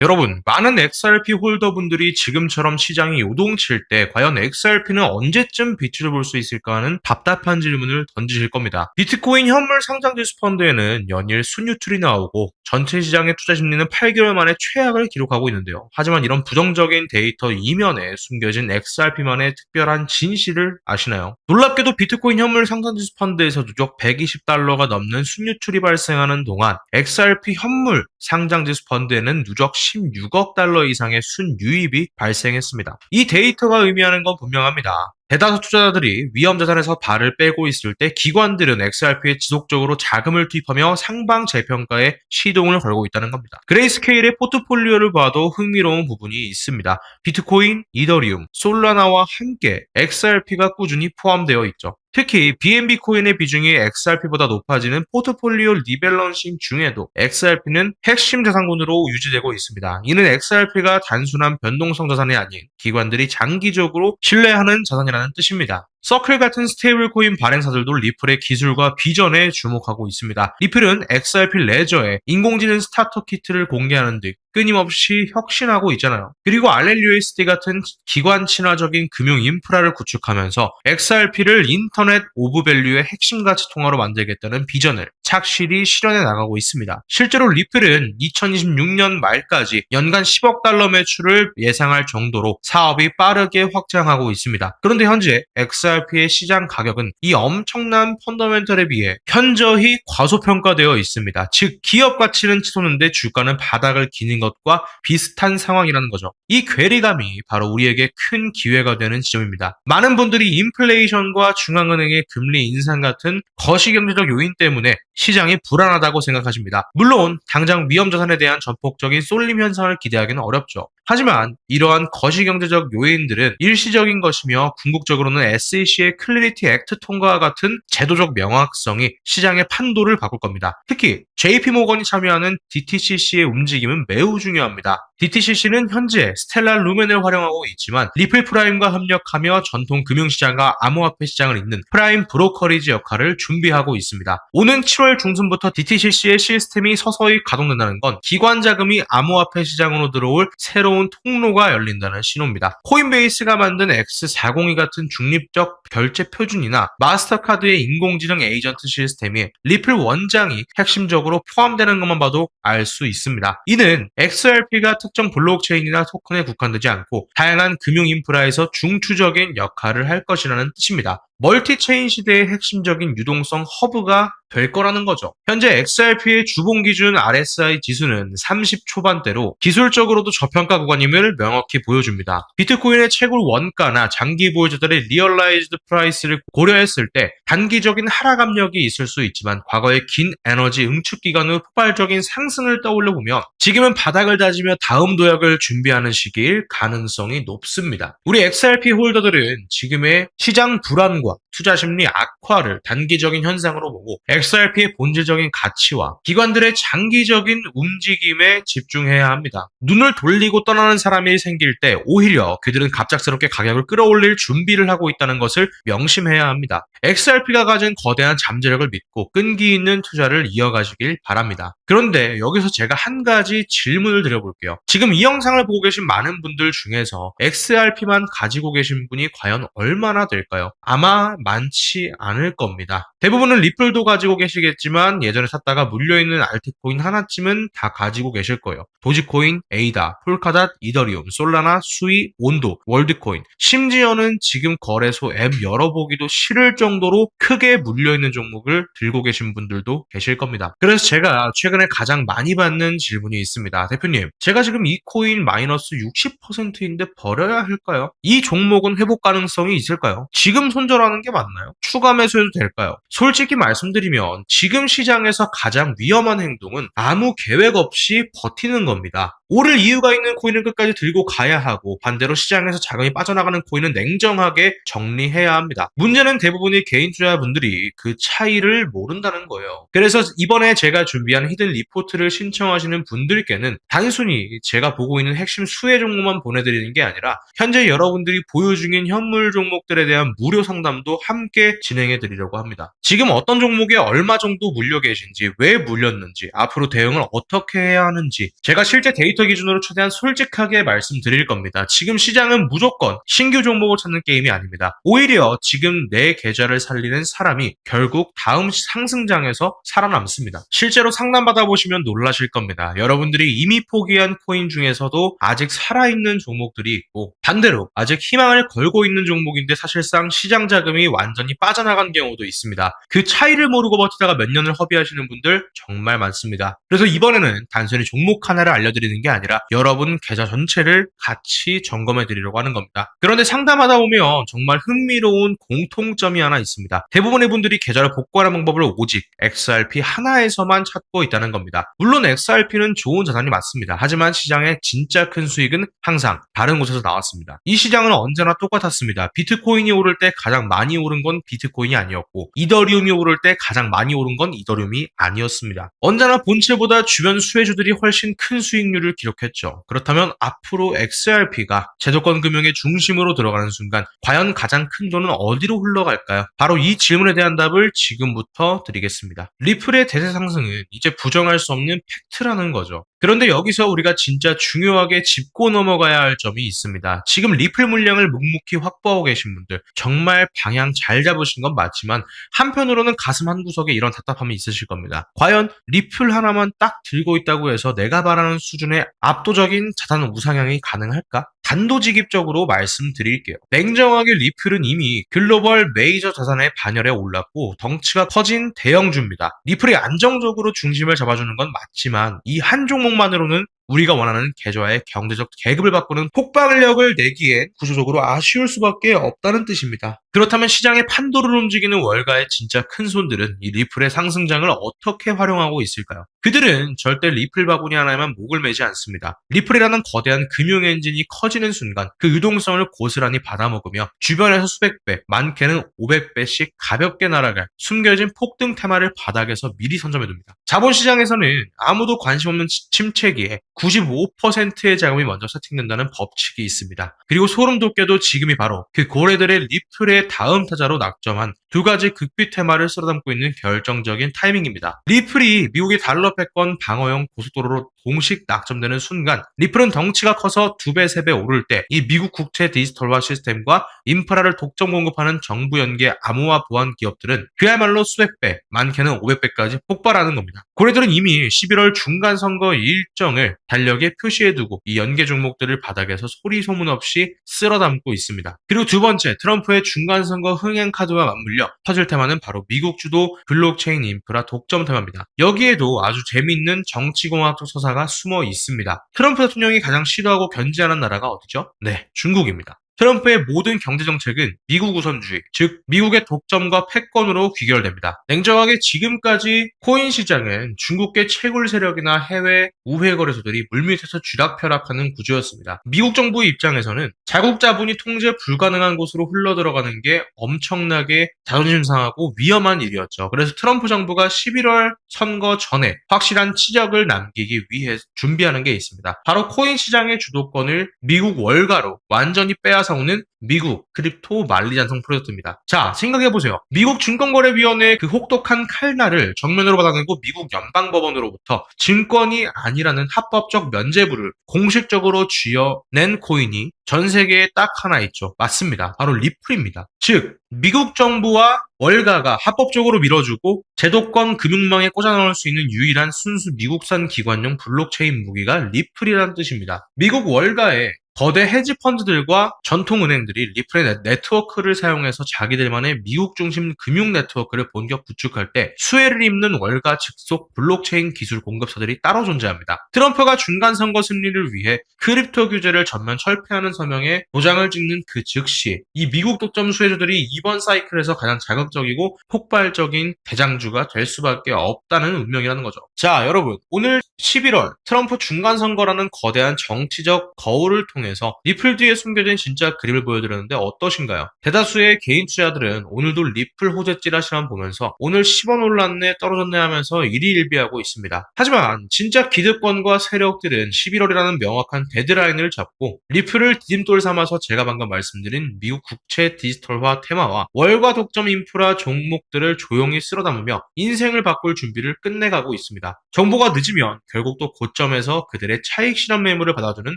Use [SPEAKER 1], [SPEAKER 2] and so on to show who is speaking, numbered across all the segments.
[SPEAKER 1] 여러분, 많은 XRP 홀더분들이 지금처럼 시장이 요동칠 때 과연 XRP는 언제쯤 빛을 볼 수 있을까 하는 답답한 질문을 던지실 겁니다. 비트코인 현물 상장지수 펀드에는 연일 순유출이 나오고 전체 시장의 투자 심리는 8개월 만에 최악을 기록하고 있는데요. 하지만 이런 부정적인 데이터 이면에 숨겨진 XRP만의 특별한 진실을 아시나요? 놀랍게도 비트코인 현물 상장지수 펀드에서 누적 120달러가 넘는 순유출이 발생하는 동안 XRP 현물 상장지수 펀드에는 누적 16억 달러 이상의 순유입이 발생했습니다. 이 데이터가 의미하는 건 분명합니다. 대다수 투자자들이 위험자산에서 발을 빼고 있을 때 기관들은 XRP에 지속적으로 자금을 투입하며 상방 재평가에 시동을 걸고 있다는 겁니다. 그레이스케일의 포트폴리오를 봐도 흥미로운 부분이 있습니다. 비트코인, 이더리움, 솔라나와 함께 XRP가 꾸준히 포함되어 있죠. 특히 BNB 코인의 비중이 XRP보다 높아지는 포트폴리오 리밸런싱 중에도 XRP는 핵심 자산군으로 유지되고 있습니다. 이는 XRP가 단순한 변동성 자산이 아닌 기관들이 장기적으로 신뢰하는 자산이라는 뜻입니다. 서클 같은 스테이블 코인 발행사들도 리플의 기술과 비전에 주목하고 있습니다. 리플은 XRP 레저에 인공지능 스타터 키트를 공개하는 등 끊임없이 혁신하고 있잖아요. 그리고 RLUSD 같은 기관 친화적인 금융 인프라를 구축하면서 XRP를 인터넷 오브 밸류의 핵심 가치 통화로 만들겠다는 비전을 착실히 실현해 나가고 있습니다. 실제로 리플은 2026년 말까지 연간 10억 달러 매출을 예상할 정도로 사업이 빠르게 확장하고 있습니다. 그런데 현재 XRP의 시장 가격은 이 엄청난 펀더멘털에 비해 현저히 과소평가되어 있습니다. 즉 기업 가치는 치솟는데 주가는 바닥을 기는 것과 비슷한 상황이라는 거죠. 이 괴리감이 바로 우리에게 큰 기회가 되는 지점입니다. 많은 분들이 인플레이션과 중앙은행의 금리 인상 같은 거시경제적 요인 때문에 시장이 불안하다고 생각하십니다. 물론 당장 위험자산에 대한 전폭적인 쏠림 현상을 기대하기는 어렵죠. 하지만 이러한 거시경제적 요인들은 일시적인 것이며 궁극적으로는 SEC의 클리리티 액트 통과와 같은 제도적 명확성이 시장의 판도를 바꿀 겁니다. 특히 JP모건이 참여하는 DTCC의 움직임은 매우 중요합니다. DTCC는 현재 스텔라 루멘을 활용하고 있지만 리플 프라임과 협력하며 전통 금융시장과 암호화폐 시장을 잇는 프라임 브로커리지 역할을 준비하고 있습니다. 오는 7월 중순부터 DTCC의 시스템이 서서히 가동된다는 건 기관 자금이 암호화폐 시장으로 들어올 새로운 통로가 열린다는 신호입니다. 코인베이스가 만든 X402 같은 중립적 결제 표준이나 마스터카드의 인공지능 에이전트 시스템이 리플 원장이 핵심적으로 포함되는 것만 봐도 알 수 있습니다. 이는 XRP가 특정 블록체인이나 토큰에 국한되지 않고 다양한 금융 인프라에서 중추적인 역할을 할 것이라는 뜻입니다. 멀티체인 시대의 핵심적인 유동성 허브가 될 거라는 거죠. 현재 XRP의 주봉 기준 RSI 지수는 30 초반대로 기술적으로도 저평가 구간임을 명확히 보여줍니다. 비트코인의 채굴 원가나 장기 보유자들의 리얼라이즈드 프라이스를 고려했을 때 단기적인 하락 압력이 있을 수 있지만 과거의 긴 에너지 응축 기간 후 폭발적인 상승을 떠올려 보면 지금은 바닥을 다지며 다음 도약을 준비하는 시기일 가능성이 높습니다. 우리 XRP 홀더들은 지금의 시장 불안과 투자 심리 악화를 단기적인 현상으로 보고 XRP의 본질적인 가치와 기관들의 장기적인 움직임에 집중해야 합니다. 눈을 돌리고 떠나는 사람이 생길 때 오히려 그들은 갑작스럽게 가격을 끌어올릴 준비를 하고 있다는 것을 명심해야 합니다. XRP가 가진 거대한 잠재력을 믿고 끈기 있는 투자를 이어가시길 바랍니다. 그런데 여기서 제가 한 가지 질문을 드려볼게요. 지금 이 영상을 보고 계신 많은 분들 중에서 XRP만 가지고 계신 분이 과연 얼마나 될까요? 아마 많지 않을 겁니다. 대부분은 리플도 가지고 계시겠지만 예전에 샀다가 물려있는 알트코인 하나쯤은 다 가지고 계실 거예요. 도지코인, 에이다, 폴카닷, 이더리움, 솔라나, 수이, 온도, 월드코인, 심지어는 지금 거래소 앱 열어보기도 싫을 정도로 크게 물려있는 종목을 들고 계신 분들도 계실 겁니다. 그래서 제가 최근에 가장 많이 받는 질문이 있습니다. 대표님, 제가 지금 이 코인 마이너스 60%인데 버려야 할까요? 이 종목은 회복 가능성이 있을까요? 지금 손절하는 게 맞나요? 추가 매수해도 될까요? 솔직히 말씀드리면 지금 시장에서 가장 위험한 행동은 아무 계획 없이 버티는 겁니다. 오를 이유가 있는 코인은 끝까지 들고 가야 하고 반대로 시장에서 자금이 빠져나가는 코인은 냉정하게 정리해야 합니다. 문제는 대부분의 개인 투자분들이 그 차이를 모른다는 거예요. 그래서 이번에 제가 준비한 히든 리포트를 신청하시는 분들께는 단순히 제가 보고 있는 핵심 수혜 종목만 보내드리는 게 아니라 현재 여러분들이 보유 중인 현물 종목들에 대한 무료 상담도 함께 진행해 드리려고 합니다. 지금 어떤 종목에 얼마 정도 물려 계신지, 왜 물렸는지, 앞으로 대응을 어떻게 해야 하는지 제가 실제 데이터 데이터 기준으로 최대한 솔직하게 말씀드릴 겁니다. 지금 시장은 무조건 신규 종목을 찾는 게임이 아닙니다. 오히려 지금 내 계좌를 살리는 사람이 결국 다음 상승장에서 살아남습니다. 실제로 상담받아 보시면 놀라실 겁니다. 여러분들이 이미 포기한 코인 중에서도 아직 살아있는 종목들이 있고, 반대로 아직 희망을 걸고 있는 종목인데 사실상 시장 자금이 완전히 빠져나간 경우도 있습니다. 그 차이를 모르고 버티다가 몇 년을 허비하시는 분들 정말 많습니다. 그래서 이번에는 단순히 종목 하나를 알려드리는 게 아니라 여러분 계좌 전체를 같이 점검해 드리려고 하는 겁니다. 그런데 상담하다 보면 정말 흥미로운 공통점이 하나 있습니다. 대부분의 분들이 계좌를 복구하는 방법을 오직 XRP 하나에서만 찾고 있다는 겁니다. 물론 XRP는 좋은 자산이 맞습니다. 하지만 시장의 진짜 큰 수익은 항상 다른 곳에서 나왔습니다. 이 시장은 언제나 똑같았습니다. 비트코인이 오를 때 가장 많이 오른 건 비트코인이 아니었고, 이더리움이 오를 때 가장 많이 오른 건 이더리움이 아니었습니다. 언제나 본체보다 주변 수혜주들이 훨씬 큰 수익률을 기록했죠. 그렇다면 앞으로 XRP가 제도권 금융의 중심으로 들어가는 순간 과연 가장 큰 돈은 어디로 흘러갈까요? 바로 이 질문에 대한 답을 지금부터 드리겠습니다. 리플의 대세 상승은 이제 부정할 수 없는 팩트라는 거죠. 그런데 여기서 우리가 진짜 중요하게 짚고 넘어가야 할 점이 있습니다. 지금 리플 물량을 묵묵히 확보하고 계신 분들 정말 방향 잘 잡으신 건 맞지만 한편으로는 가슴 한구석에 이런 답답함이 있으실 겁니다. 과연 리플 하나만 딱 들고 있다고 해서 내가 바라는 수준의 압도적인 자산 우상향이 가능할까? 단도직입적으로 말씀드릴게요. 냉정하게 리플은 이미 글로벌 메이저 자산의 반열에 올랐고 덩치가 커진 대형주입니다. 리플이 안정적으로 중심을 잡아주는 건 맞지만 이 한 종목만으로는 우리가 원하는 계좌의 경제적 계급을 바꾸는 폭발력을 내기엔 구조적으로 아쉬울 수밖에 없다는 뜻입니다. 그렇다면 시장의 판도를 움직이는 월가의 진짜 큰 손들은 이 리플의 상승장을 어떻게 활용하고 있을까요? 그들은 절대 리플 바구니 하나에만 목을 매지 않습니다. 리플이라는 거대한 금융 엔진이 커지는 순간 그 유동성을 고스란히 받아먹으며 주변에서 수백 배, 많게는 500배씩 가볍게 날아갈 숨겨진 폭등 테마를 바닥에서 미리 선점해둡니다. 자본시장에서는 아무도 관심 없는 침체기에 95%의 자금이 먼저 세팅된다는 법칙이 있습니다. 그리고 소름 돋게도 지금이 바로 그 고래들의 리플의 다음 타자로 낙점한 두 가지 극비 테마를 쓸어담고 있는 결정적인 타이밍입니다. 리플이 미국의 달러 패권 방어용 고속도로로 공식 낙점되는 순간 리플은 덩치가 커서 2배, 3배 오를 때 이 미국 국채 디지털화 시스템과 인프라를 독점 공급하는 정부 연계 암호화 보안 기업들은 그야말로 수백 배, 많게는 500배까지 폭발하는 겁니다. 고래들은 이미 11월 중간 선거 일정을 달력에 표시해두고 이 연계 종목들을 바닥에서 소리 소문 없이 쓸어담고 있습니다. 그리고 두 번째, 트럼프의 중간 선거 흥행 카드와 맞물려 터질 테마는 바로 미국 주도 블록체인 인프라 독점 테마입니다. 여기에도 아주 재미있는 정치공학적 서사가 숨어 있습니다. 트럼프 대통령이 가장 싫어하고 견제하는 나라가 어디죠? 네, 중국입니다. 트럼프의 모든 경제정책은 미국 우선주의, 즉 미국의 독점과 패권으로 귀결됩니다. 냉정하게 지금까지 코인 시장은 중국계 채굴 세력이나 해외 우회 거래소들이 물밑에서 쥐락펴락하는 구조였습니다. 미국 정부의 입장에서는 자국 자본이 통제 불가능한 곳으로 흘러들어가는 게 엄청나게 자존심 상하고 위험한 일이었죠. 그래서 트럼프 정부가 11월 선거 전에 확실한 치적을 남기기 위해 준비하는 게 있습니다. 바로 코인 시장의 주도권을 미국 월가로 완전히 빼앗아 오는 미국 크립토 만리장성 프로젝트입니다. 자, 생각해보세요. 미국 증권거래위원회의 그 혹독한 칼날을 정면으로 받아내고 미국 연방법원으로부터 증권이 아니라는 합법적 면죄부를 공식적으로 쥐어낸 코인이 전 세계에 딱 하나 있죠. 맞습니다. 바로 리플입니다. 즉, 미국 정부와 월가가 합법적으로 밀어주고 제도권 금융망에 꽂아넣을 수 있는 유일한 순수 미국산 기관용 블록체인 무기가 리플이라는 뜻입니다. 미국 월가의 거대 헤지펀드들과 전통은행들이 리플의 네트워크를 사용해서 자기들만의 미국 중심 금융 네트워크를 본격 구축할 때 수혜를 입는 월가 직속 블록체인 기술 공급사들이 따로 존재합니다. 트럼프가 중간 선거 승리를 위해 크립토 규제를 전면 철폐하는 서명에 도장을 찍는 그 즉시 이 미국 독점 수혜주들이 이번 사이클에서 가장 자극적이고 폭발적인 대장주가 될 수밖에 없다는 운명이라는 거죠. 자, 여러분, 오늘 11월 트럼프 중간 선거라는 거대한 정치적 거울을 통해서 통해서 리플 뒤에 숨겨진 진짜 그림을 보여드렸는데 어떠신가요? 대다수의 개인 투자들은 오늘도 리플 호재찌라시만 보면서 오늘 10원 올랐네 떨어졌네 하면서 일희일비하고 있습니다. 하지만 진짜 기득권과 세력들은 11월이라는 명확한 데드라인을 잡고 리플을 디딤돌 삼아서 제가 방금 말씀드린 미국 국채 디지털화 테마와 월가 독점 인프라 종목들을 조용히 쓸어 담으며 인생을 바꿀 준비를 끝내가고 있습니다. 정보가 늦으면 결국 또 고점에서 그들의 차익 실현 매물을 받아두는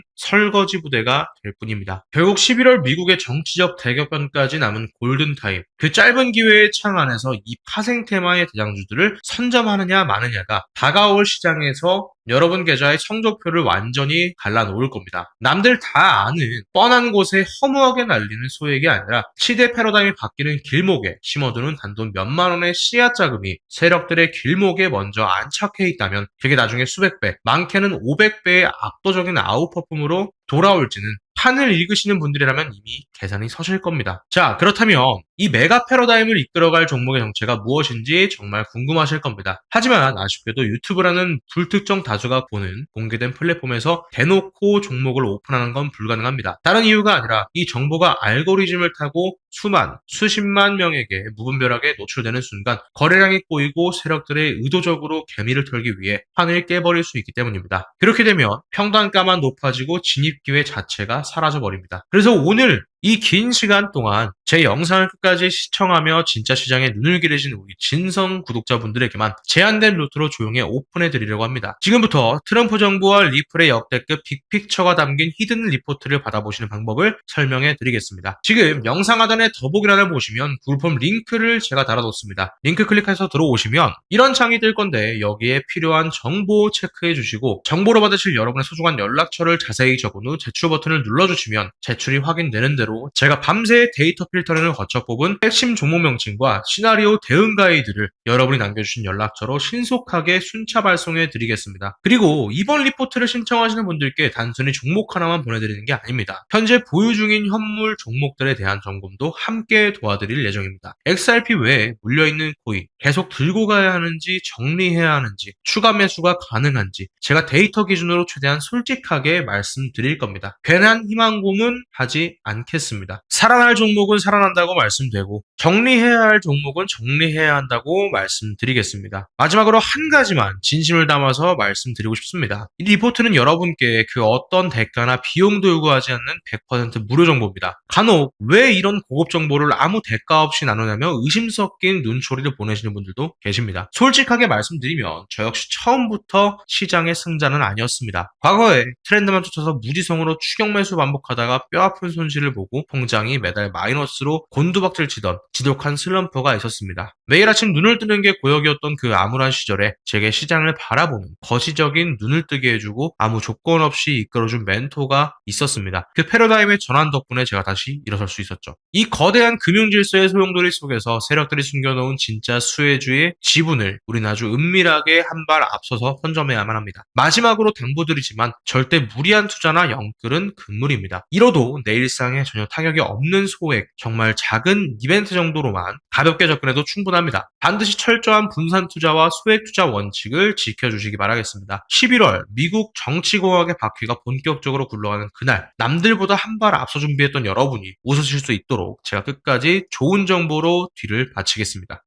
[SPEAKER 1] 설거지 부대가 될 뿐입니다. 결국 11월 미국의 정치적 대격변까지 남은 골든타임, 그 짧은 기회의 창 안에서 이 파생 테마의 대장주들을 선점하느냐 마느냐가 다가올 시장에서 여러분 계좌의 성적표를 완전히 갈라놓을 겁니다. 남들 다 아는 뻔한 곳에 허무하게 날리는 소액이 아니라 시대 패러다임이 바뀌는 길목에 심어두는 단돈 몇만 원의 씨앗 자금이 세력들의 길목에 먼저 안착해 있다면 그게 나중에 수백 배, 많게는 500배의 압도적인 아웃퍼폼으로 돌아올지는 판을 읽으시는 분들이라면 이미 계산이 서실 겁니다. 자, 그렇다면 이 메가 패러다임을 이끌어갈 종목의 정체가 무엇인지 정말 궁금하실 겁니다. 하지만 아쉽게도 유튜브라는 불특정 다수가 보는 공개된 플랫폼에서 대놓고 종목을 오픈하는 건 불가능합니다. 다른 이유가 아니라 이 정보가 알고리즘을 타고 수십만 명에게 무분별하게 노출되는 순간 거래량이 꼬이고 세력들의 의도적으로 개미를 털기 위해 판을 깨버릴 수 있기 때문입니다. 그렇게 되면 평단가만 높아지고 진입기회 자체가 사라져버립니다. 그래서 오늘 이 긴 시간 동안 제 영상을 끝까지 시청하며 진짜 시장에 눈을 기르신 우리 진성 구독자분들에게만 제한된 루트로 조용히 오픈해 드리려고 합니다. 지금부터 트럼프 정부와 리플의 역대급 빅픽처가 담긴 히든 리포트를 받아보시는 방법을 설명해 드리겠습니다. 지금 영상 하단에 더보기란을 보시면 구글폼 링크를 제가 달아뒀습니다. 링크 클릭해서 들어오시면 이런 창이 뜰 건데 여기에 필요한 정보 체크해 주시고 정보로 받으실 여러분의 소중한 연락처를 자세히 적은 후 제출 버튼을 눌러주시면 제출이 확인되는 대로 제가 밤새 데이터 필터링을 거쳐 뽑은 핵심 종목 명칭과 시나리오 대응 가이드를 여러분이 남겨주신 연락처로 신속하게 순차 발송해 드리겠습니다. 그리고 이번 리포트를 신청하시는 분들께 단순히 종목 하나만 보내드리는 게 아닙니다. 현재 보유 중인 현물 종목들에 대한 점검도 함께 도와드릴 예정입니다. XRP 외에 물려있는 코인 계속 들고 가야 하는지 정리해야 하는지 추가 매수가 가능한지 제가 데이터 기준으로 최대한 솔직하게 말씀드릴 겁니다. 괜한 희망 고문 하지 않겠습니다. 살아날 종목은 살아난다고 말씀되고 정리해야 할 종목은 정리해야 한다고 말씀드리겠습니다. 마지막으로 한 가지만 진심을 담아서 말씀드리고 싶습니다. 이 리포트는 여러분께 그 어떤 대가나 비용도 요구하지 않는 100% 무료 정보입니다. 간혹 왜 이런 고급 정보를 아무 대가 없이 나누냐며 의심 섞인 눈초리를 보내시는 분들도 계십니다. 솔직하게 말씀드리면 저 역시 처음부터 시장의 승자는 아니었습니다. 과거에 트렌드만 쫓아서 무지성으로 추격 매수 반복하다가 뼈아픈 손실을 보고 통장이 매달 마이너스로 곤두박질 치던 지독한 슬럼프가 있었습니다. 매일 아침 눈을 뜨는 게 고역이었던 그 암울한 시절에 제게 시장을 바라보는 거시적인 눈을 뜨게 해주고 아무 조건 없이 이끌어준 멘토가 있었습니다. 그 패러다임의 전환 덕분에 제가 다시 일어설 수 있었죠. 이 거대한 금융질서의 소용돌이 속에서 세력들이 숨겨놓은 진짜 수혜주의 지분을 우린 아주 은밀하게 한 발 앞서서 선점해야만 합니다. 마지막으로 당부드리지만 절대 무리한 투자나 영끌은 금물입니다. 이로도 내 일상에 전혀 타격이 없는 소액, 정말 작은 이벤트 정도로만 가볍게 접근해도 충분합니다. 반드시 철저한 분산 투자와 소액 투자 원칙을 지켜주시기 바라겠습니다. 11월 미국 정치공학의 바퀴가 본격적으로 굴러가는 그날 남들보다 한 발 앞서 준비했던 여러분이 웃으실 수 있도록 제가 끝까지 좋은 정보로 뒤를 바치겠습니다.